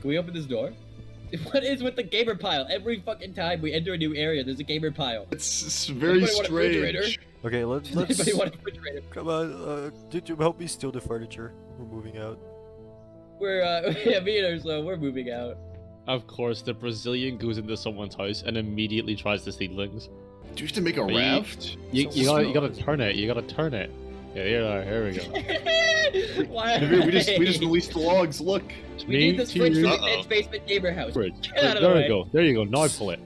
Can we open this door? What is with the gamer pile? Every fucking time we enter a new area, there's a gamer pile. It's very strange. Okay, let's. Anybody want a refrigerator? Come on, did you help me steal the furniture? We're moving out. We're yeah, me and Ursula, we're moving out. Of course, the Brazilian goes into someone's house and immediately tries to steal things. Do you have to make a raft? You gotta turn it. You gotta turn it. Yeah, here we go. Why? We just released the logs. Look. We need this fridge for the Ed's basement gamer house. Fridge. Get out of There the you way. go. There you go. Now pull it.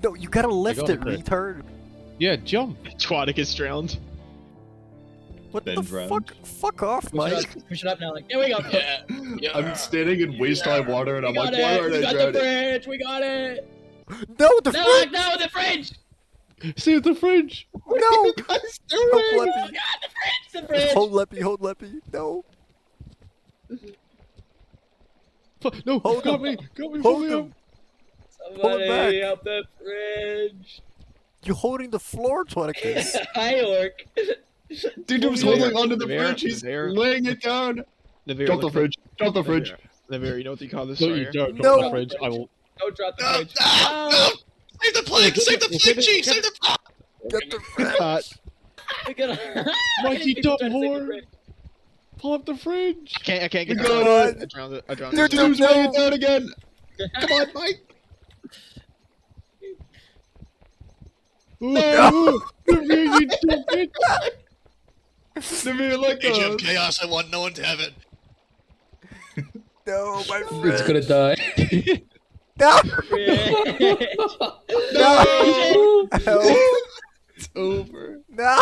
No, you gotta lift it, got it. retard. Yeah, jump. Twada gets drowned. What Ben the drowned. fuck? Fuck off, Mike. Push it up now. Like, there we go. Yeah. I'm standing in waist-high water and I'm like, why it. aren't We I got the drowning? fridge. We got it. No, the No, fridge! no, the fridge. Save the fridge. No! Guys, do Help it! Oh Leppy. God, the fridge. Hold Leppy, hold Leppy. No. No, Hold got him. me. Got me. Hold Hold me him. up. Somebody back. help the fridge. You're holding the floor, Twanicus. Hi, Orc. Dude's Naveer, holding onto the Naveer, fridge. He's Naveer. laying it down. Naveer, Drop the look- fridge. Drop the fridge. Naveer, you know what you call this Don't right you here? dare No. drop the fridge. I will. Don't drop the No, fridge. no. Save the plate! Save the plate, Chief! Save the plate! Get the fridge. Cut. We gotta. Mikey, People dumb trying to save the whore. fridge. Pull up the fridge. I can't get We down. got it. I drowned it. I drowned Dude, it. Dude's no. laying it down again. Come on, Mike. No. You dumb bitch. Naveer, let Age go. of Chaos, I want no one to have it. No, my It's fridge. gonna die. No! No. No! Help. It's over. No!